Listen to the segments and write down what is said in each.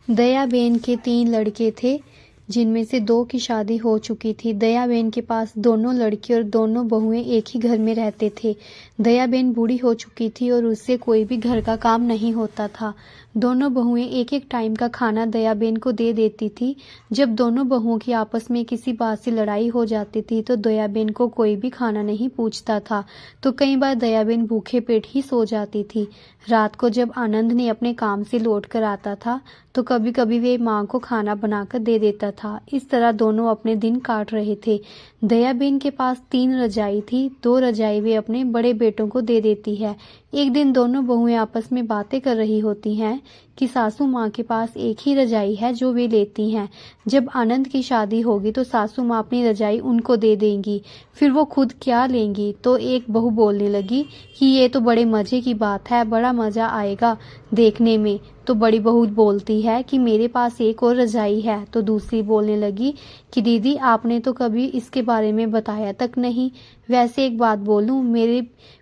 दयाबेन के 3 लड़के थे, जिनमें से 2 की शादी हो चुकी थी। दयाबेन के पास दोनों लड़के और दोनों बहुएं एक ही घर में रहते थे। दयाबेन बूढ़ी हो चुकी थी और उससे कोई भी घर का काम नहीं होता था। दोनों बहुएं एक-एक टाइम का खाना दयाबेन को दे देती थी। जब दोनों बहुओं की आपस में किसी बात से लड़ाई हो जाती थी तो दयाबेन को कोई भी खाना नहीं पूछता था, तो कई बार दयाबेन भूखे पेट ही सो जाती थी। रात को जब आनंद ने अपने काम से लौट कर आता था तो कभी कभी वे माँ को खाना बनाकर दे देता था। इस तरह दोनों अपने दिन काट रहे थे। दयाबेन के पास 3 रजाई थी। 2 रजाई वे अपने बड़े बेटों को दे देती है। एक दिन दोनों बहुएं आपस में बातें कर रही होती हैं कि सासू माँ के पास एक ही रजाई है जो वे लेती हैं। जब आनंद की शादी होगी तो सासू माँ अपनी रजाई उनको दे देंगी, फिर वो खुद क्या लेंगी। तो एक बहू बोलने लगी कि ये तो बड़े मजे की बात है, बड़ा मजा आएगा देखने में। तो बड़ी बहू बोलती है कि मेरे पास एक और रजाई है। तो दूसरी बोलने लगी कि दीदी आपने तो कभी इसके बारे में बताया तक नहीं। वैसे एक बात बोलूं,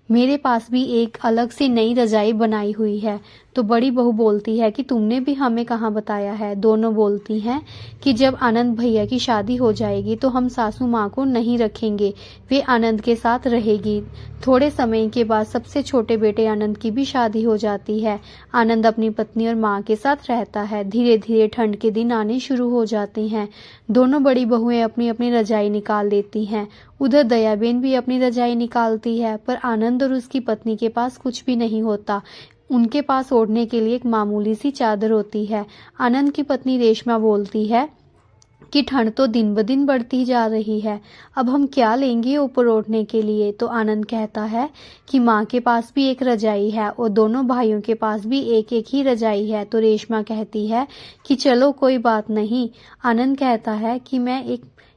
मेरे पास भी एक अलग से नई रजाई बनाई हुई है। तो बड़ी बहू बोलती है कि तुमने भी हमें कहाँ बताया है। दोनों बोलती हैं कि जब आनंद भैया की शादी हो जाएगी तो हम सासू माँ को नहीं रखेंगे, वे आनंद के साथ रहेगी। थोड़े समय के बाद सबसे छोटे बेटे आनंद की भी शादी हो जाती है। आनंद अपनी पत्नी और माँ के साथ रहता है। धीरे धीरे ठंड के दिन आने शुरू हो जाते हैं। दोनों बड़ी बहुएं अपनी अपनी रजाई निकाल लेती हैं। उधर दयाबेन भी अपनी रजाई निकालती है, पर आनंद और उसकी पत्नी के पास कुछ भी नहीं होता। उनके पास ओढ़ने के लिए एक मामूली सी चादर होती है। आनंद की पत्नी रेशमा बोलती है कि ठंड तो दिन ब दिन बढ़ती जा रही है, अब हम क्या लेंगे ऊपर ओढ़ने के लिए। तो आनंद कहता है कि माँ के पास भी एक रजाई है और दोनों भाइयों के पास भी एक एक ही रजाई है। तो रेशमा कहती है कि चलो कोई बात नहीं। आनंद कहता है कि मैं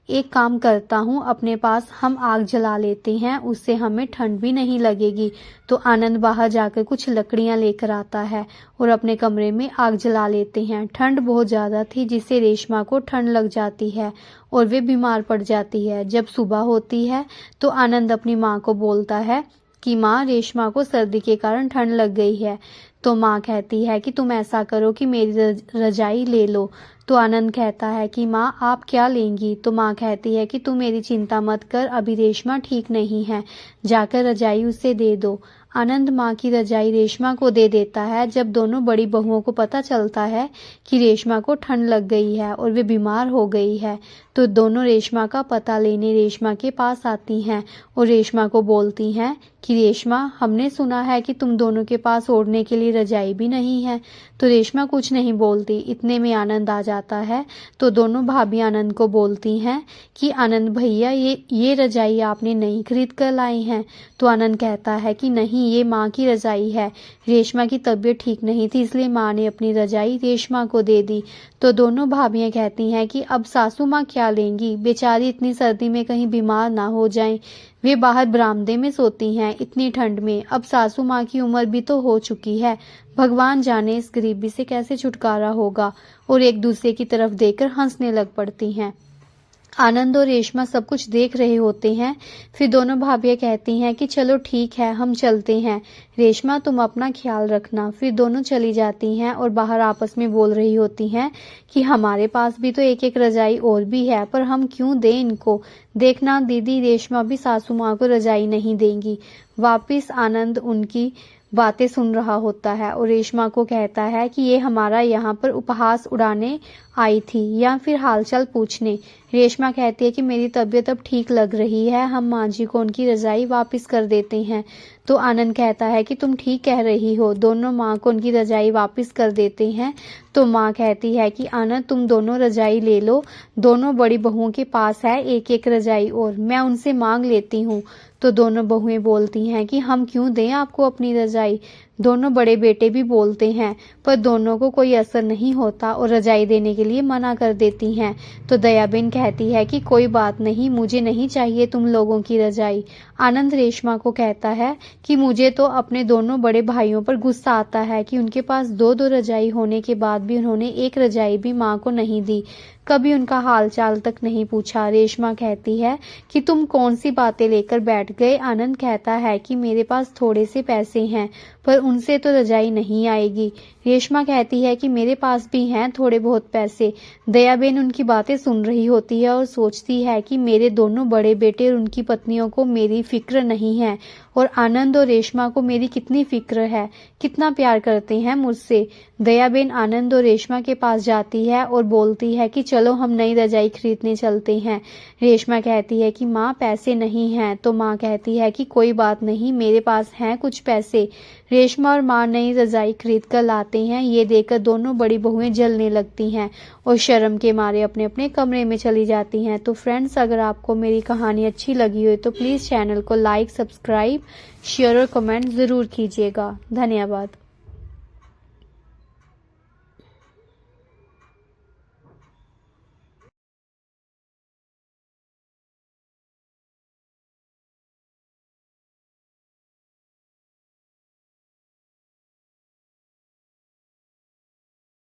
एक काम करता हूँ, अपने पास हम आग जला लेते हैं, उससे हमें ठंड भी नहीं लगेगी। तो आनंद बाहर जाकर कुछ लकड़ियाँ लेकर आता है और अपने कमरे में आग जला लेते हैं। ठंड बहुत ज़्यादा थी जिससे रेशमा को ठंड लग जाती है और वे बीमार पड़ जाती है। जब सुबह होती है तो आनंद अपनी माँ को बोलता है कि माँ, रेशमा को सर्दी के कारण ठंड लग गई है। तो माँ कहती है कि तुम ऐसा करो कि मेरी रजाई ले लो। तो आनंद कहता है कि माँ आप क्या लेंगी। तो माँ कहती है कि तू मेरी चिंता मत कर, अभी रेशमा ठीक नहीं है, जाकर रजाई उसे दे दो। आनंद माँ की रजाई रेशमा को दे देता है। जब दोनों बड़ी बहुओं को पता चलता है कि रेशमा को ठंड लग गई है और वे बीमार हो गई है तो दोनों रेशमा का पता लेने रेशमा के पास आती हैं और रेशमा को बोलती हैं कि रेशमा, हमने सुना है कि तुम दोनों के पास ओढ़ने के लिए रजाई भी नहीं है। तो रेशमा कुछ नहीं बोलती। इतने में आनंद आ जाता है तो दोनों भाभी आनंद को बोलती हैं कि आनंद भैया, ये रजाई आपने नई खरीद कर लाई हैं। तो आनंद कहता है कि नहीं, ये माँ की रजाई है, रेशमा की तबीयत ठीक नहीं थी इसलिए माँ ने अपनी रजाई रेशमा को दे दी। तो दोनों भाभियां कहती हैं कि अब सासू माँ क्या लेंगी, बेचारी इतनी सर्दी में कहीं बीमार ना हो जाएं। वे बाहर बरामदे में सोती हैं इतनी ठंड में। अब सासू माँ की उम्र भी तो हो चुकी है, भगवान जाने इस गरीबी से कैसे छुटकारा होगा। और एक दूसरे की तरफ देखकर हंसने लग पड़ती हैं। आनंद और रेशमा सब कुछ देख रहे होते हैं। फिर दोनों भाभियां कहती हैं कि चलो ठीक है, हम चलते हैं, रेशमा तुम अपना ख्याल रखना। फिर दोनों चली जाती हैं और बाहर आपस में बोल रही होती हैं कि हमारे पास भी तो एक एक रजाई और भी है, पर हम क्यों दें इनको। देखना दीदी, रेशमा भी सासू माँ को रजाई नहीं देंगी। वापिस आनंद उनकी बातें सुन रहा होता है और रेशमा को कहता है कि ये हमारा यहाँ पर उपहास उड़ाने आई थी या फिर हालचाल पूछने। रेशमा कहती है कि मेरी तबीयत अब ठीक लग रही है, हम माँ जी को उनकी रजाई वापस कर देते हैं। तो आनंद कहता है कि तुम ठीक कह रही हो। दोनों माँ को उनकी रजाई वापस कर देते हैं। तो माँ कहती है कि आनंद तुम दोनों रजाई ले लो, दोनों बड़ी बहुओं के पास है एक एक रजाई और मैं उनसे मांग लेती हूँ। तो दोनों बहुएं बोलती हैं कि हम क्यों दें आपको अपनी रजाई। दोनों बड़े बेटे भी बोलते हैं, पर दोनों को कोई असर नहीं होता और रजाई देने के लिए मना कर देती हैं। तो दयाबेन कहती है कि कोई बात नहीं, मुझे नहीं चाहिए तुम लोगों की रजाई। आनंद रेशमा को कहता है कि मुझे तो अपने दोनों बड़े भाइयों पर गुस्सा आता है कि उनके पास दो दो रजाई होने के बाद भी उन्होंने एक रजाई भी माँ को नहीं दी, कभी उनका हाल चाल तक नहीं पूछा। रेशमा कहती है कि तुम कौन सी बातें लेकर बैठ गए। आनंद कहता है कि मेरे पास थोड़े से पैसे हैं, पर उनसे तो रजाई नहीं आएगी। रेशमा कहती है कि मेरे पास भी हैं थोड़े बहुत पैसे। दयाबेन उनकी बातें सुन रही होती है और सोचती है कि मेरे दोनों बड़े बेटे और उनकी पत्नियों को मेरी फिक्र नहीं है, और आनंद और रेशमा को मेरी कितनी फिक्र है, कितना प्यार करते हैं मुझसे। दयाबेन आनंद और रेशमा के पास जाती है और बोलती है कि चलो हम नई रजाई खरीदने चलते हैं। रेशमा कहती है कि माँ पैसे नहीं हैं, तो माँ कहती है कि कोई बात नहीं, मेरे पास हैं कुछ पैसे। रेशमा और माँ नई रजाई खरीद कर लाते हैं। ये देखकर दोनों बड़ी बहुएं जलने लगती हैं और शर्म के मारे अपने अपने कमरे में चली जाती हैं। तो फ्रेंड्स, अगर आपको मेरी कहानी अच्छी लगी हो तो प्लीज़ चैनल को लाइक, सब्सक्राइब, शेयर और कमेंट ज़रूर कीजिएगा। धन्यवाद।